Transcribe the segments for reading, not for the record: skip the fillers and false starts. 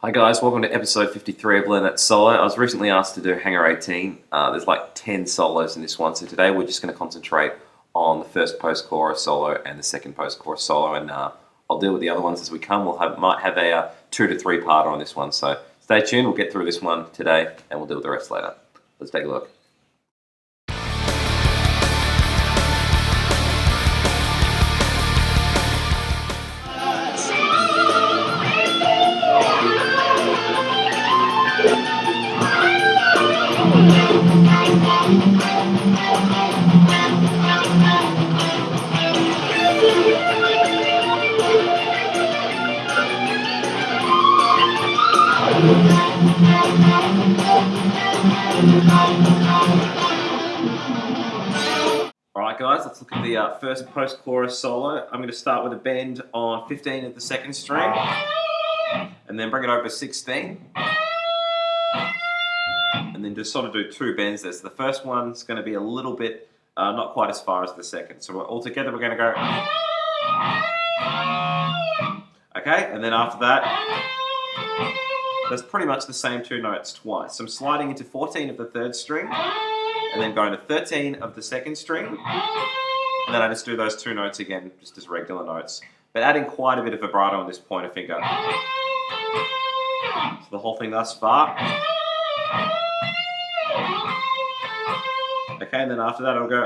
Hi guys, welcome to episode 53 of Learn That Solo. I was recently asked to do Hangar 18. There's like 10 solos in this one, so today we're just going to concentrate on the first post-chorus solo and the second post-chorus solo, and I'll deal with the other ones as we come. Might have a 2 to 3 parter on this one, so stay tuned. We'll get through this one today and we'll deal with the rest later. Let's take a look. Alright guys, let's look at the first post-chorus solo. I'm going to start with a bend on 15 of the second string, and then bring it over 16, and then just sort of do 2 bends there. So the first one's going to be a little bit, not quite as far as the second. So all together we're going to go, okay, and then after that, that's pretty much the same 2 notes twice. So I'm sliding into 14 of the third string, and then going to 13 of the second string, and then I just do those 2 notes again, just as regular notes, but adding quite a bit of vibrato on this pointer finger. So the whole thing thus far. Okay, and then after that I'll go.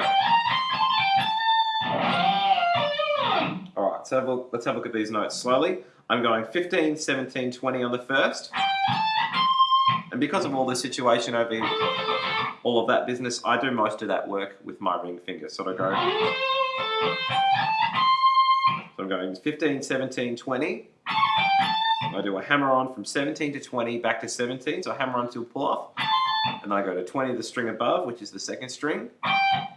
Alright, so let's have a look at these notes slowly. I'm going 15, 17, 20 on the first, and because of all the situation over here, all of that business, I do most of that work with my ring finger. So I go, so I'm going 15, 17, 20. I do a hammer on from 17 to 20, back to 17. So I hammer on till pull off. And then I go to 20, the string above, which is the second string,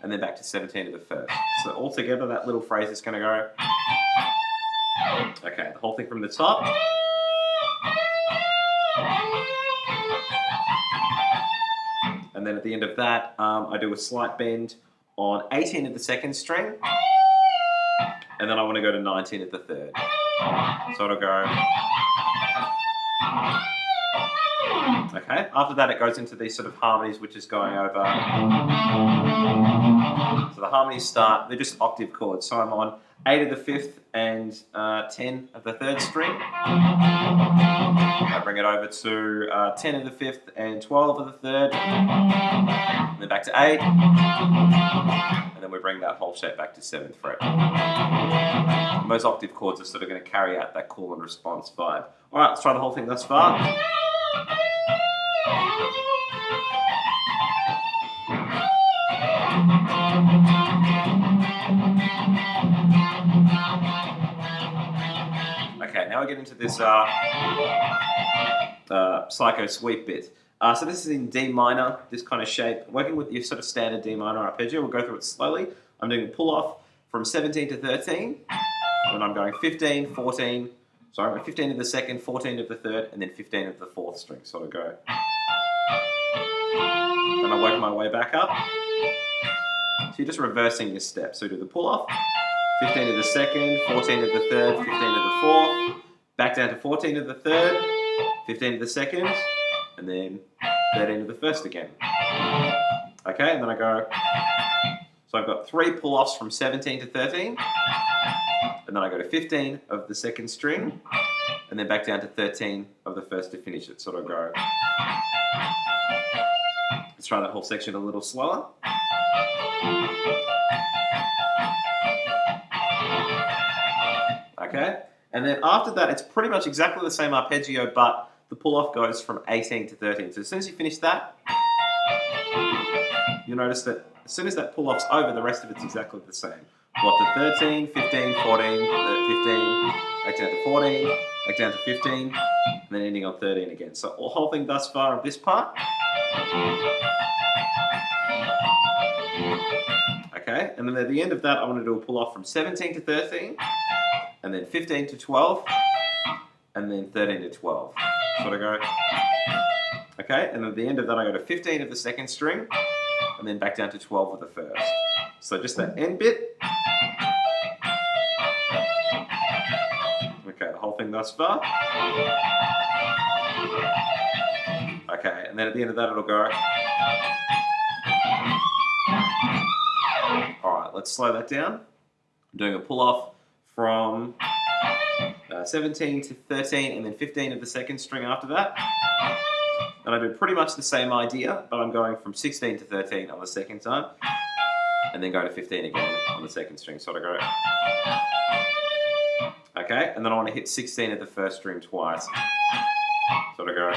and then back to 17 to the first. So altogether, that little phrase is going to go, okay, the whole thing from the top. And then at the end of that, I do a slight bend on 18 of the second string, and then I want to go to 19 of the third. So it'll go, okay, after that it goes into these sort of harmonies, which is going over. So the harmonies start, they're just octave chords. So I'm on 8 of the 5th and 10 of the third string. I bring it over to 10 of the 5th and 12 of the third, and then back to 8, and then we bring that whole shape back to 7th fret. And those octave chords are sort of going to carry out that call and response vibe. Alright, let's try the whole thing thus far. Okay, now we get into this psycho sweep bit. So this is in D minor, this kind of shape. Working with your sort of standard D minor arpeggio, we'll go through it slowly. I'm doing a pull off from 17 to 13, and I'm going 15, 14, sorry, 15 of the second, 14 of the third, and then 15 of the fourth string. So I go. Then I work my way back up. So you're just reversing your steps. So you do the pull off, 15 of the second, 14 of the third, 15 of the fourth, back down to 14 of the third, 15 of the second, and then 13 of the first again. Okay, and then I go, so I've got 3 pull-offs from 17 to 13, and then I go to 15 of the second string, and then back down to 13 of the first to finish it. So I go, let's try that whole section a little slower. Okay, and then after that, it's pretty much exactly the same arpeggio, but the pull-off goes from 18 to 13. So as soon as you finish that, you'll notice that as soon as that pull-off's over, the rest of it's exactly the same. Pull off to 13, 15, 14, 15, back down to 14, back down to 15, and then ending on 13 again. So the whole thing thus far of this part. Okay, and then at the end of that, I want to do a pull-off from 17 to 13, and then 15 to 12, and then 13 to 12. So I go, okay, and at the end of that I go to 15 of the second string, and then back down to 12 of the first. So just that end bit. Okay, the whole thing thus far. and then at the end of that it'll go. Alright, let's slow that down. I'm doing a pull-off from 17 to 13 and then 15 of the second string after that. And I do pretty much the same idea, but I'm going from 16 to 13 on the second time, and then go to 15 again on the second string. So I go. Okay, and then I want to hit 16 at the first string twice. So I go.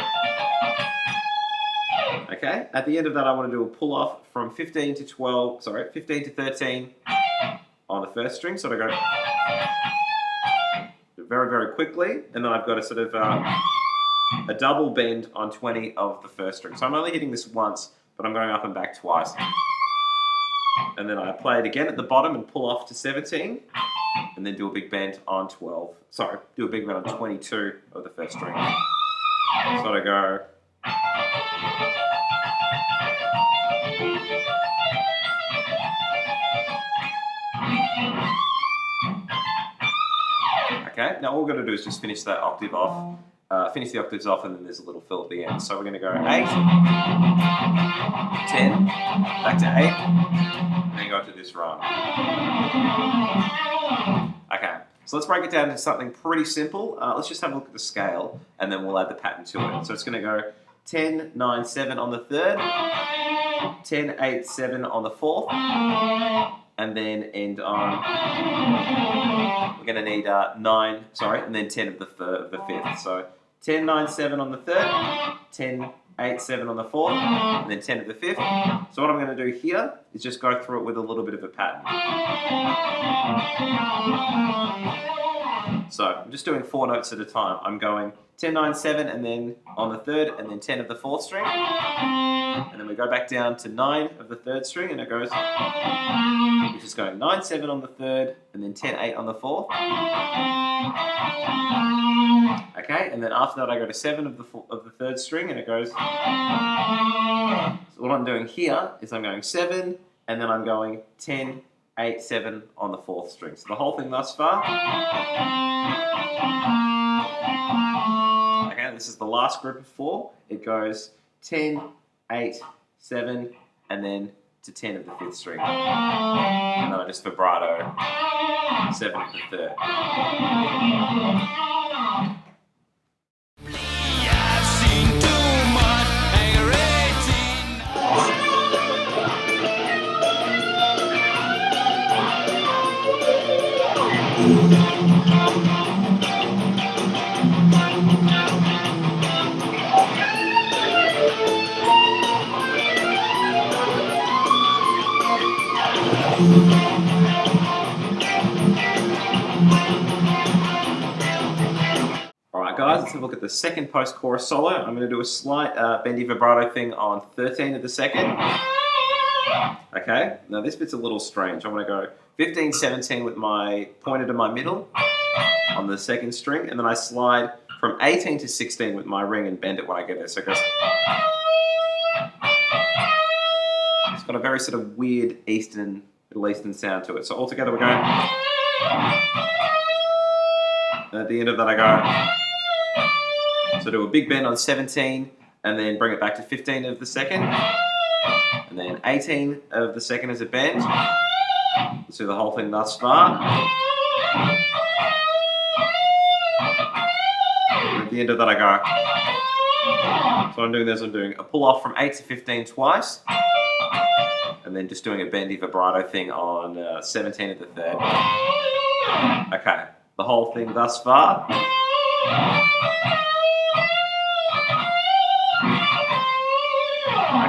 Okay, at the end of that I want to do a pull off from 15 to 13 on the first string. So I go very, very quickly, and then I've got a sort of a double bend on 20 of the first string. So I'm only hitting this once, but I'm going up and back twice. And then I play it again at the bottom and pull off to 17, and then do a big bend on 12. Sorry, do a big bend on 22 of the first string. So I go. Okay, now all we're going to do is just finish that octave off, finish the octaves off, and then there's a little fill at the end. So we're going to go 8, 10, back to 8, and then go to this run. Okay, so let's break it down into something pretty simple. Let's just have a look at the scale, and then we'll add the pattern to it. So it's going to go 10, 9, 7 on the third, 10, 8, 7 on the fourth, and then end on, we're going to need 9, and then 10 of the fifth. So 10, 9, 7 on the third, 10, 8, 7 on the fourth, and then 10 of the fifth. So what I'm going to do here is just go through it with a little bit of a pattern. So I'm just doing 4 notes at a time. I'm going 10, 9, 7, and then on the third, and then 10 of the fourth string. And then we go back down to 9 of the third string, and it goes, which is going 9, 7 on the third, and then 10, 8 on the fourth. Okay, and then after that I go to 7 of the third string, and it goes. So what I'm doing here is I'm going 7, and then I'm going 10, 8, 7 on the fourth string. So the whole thing thus far. Okay, this is the last group of 4. It goes 10, 8, 7, and then to 10 of the fifth string. And then I just vibrato 7 of the third. Alright guys, let's have a look at the second post-chorus solo. I'm going to do a slight bendy vibrato thing on 13 of the second. Okay, now this bit's a little strange. I'm going to go 15, 17 with my pointer to my middle on the second string, and then I slide from 18 to 16 with my ring and bend it when I get there. So it goes. It's got a very sort of weird Middle Eastern sound to it. So altogether we're going. And at the end of that I go. So do a big bend on 17, and then bring it back to 15 of the second, and then 18 of the second as a bend. Let's do the whole thing thus far. And at the end of that I go. So I'm doing a pull off from 8 to 15 twice, and then just doing a bendy vibrato thing on 17 of the third. Okay, the whole thing thus far.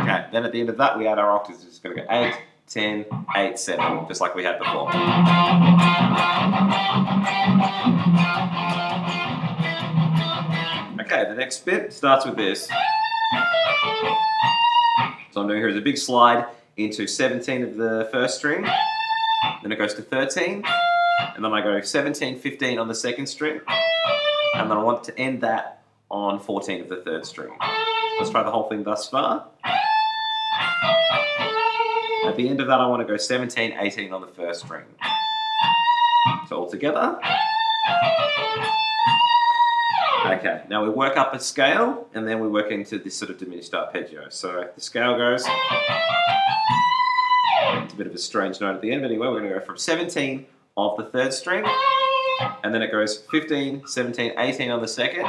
Okay, then at the end of that we add our octaves. It's just going to go 8, 10, 8, 7, just like we had before. Okay, the next bit starts with this. So I'm doing here is a big slide into 17 of the first string, then it goes to 13, and then I go 17, 15 on the second string, and then I want to end that on 14 of the third string. Let's try the whole thing thus far. At the end of that I want to go 17, 18 on the first string. So all together. Okay, now we work up a scale, and then we work into this sort of diminished arpeggio. So the scale goes, it's a bit of a strange note at the end, but anyway, we're going to go from 17 of the third string, and then it goes 15, 17, 18 on the second,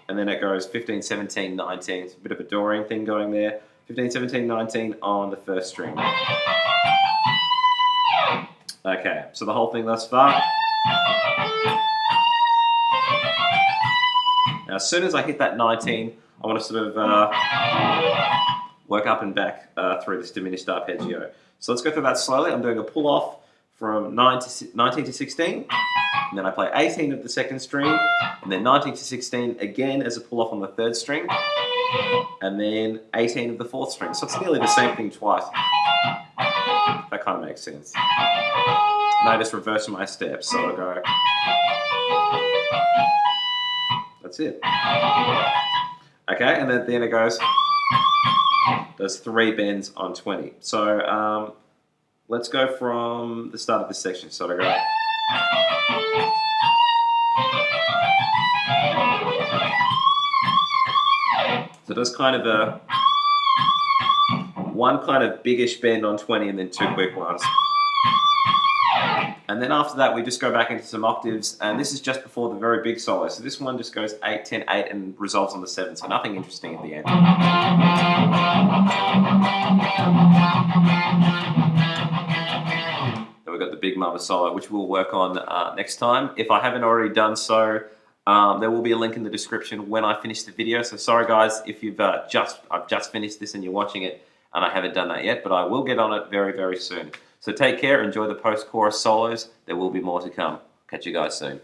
and then it goes 15, 17, 19. It's a bit of a Dorian thing going there. 15, 17, 19 on the first string. Okay, so the whole thing thus far. Now, as soon as I hit that 19, I want to sort of work up and back through this diminished arpeggio. So let's go through that slowly. I'm doing a pull off from 19 to 16, and then I play 18 of the second string, and then 19 to 16 again as a pull off on the third string, and then 18 of the fourth string. So it's nearly the same thing twice. That kind of makes sense. And I just reverse my steps, so I go. That's it. Okay, and then at the end it goes. There's 3 bends on 20. So let's go from the start of this section. So I go. So it does kind of a one kind of biggish bend on 20 and then 2 quick ones. And then after that, we just go back into some octaves, and this is just before the very big solo. So this one just goes 8, 10, 8, and resolves on the 7, so nothing interesting at the end. Then we've got the Big Mama solo, which we'll work on next time. If I haven't already done so, there will be a link in the description when I finish the video. So sorry guys, if you've I've just finished this and you're watching it, and I haven't done that yet, but I will get on it very, very soon. So take care, enjoy the post-chorus solos. There will be more to come. Catch you guys soon.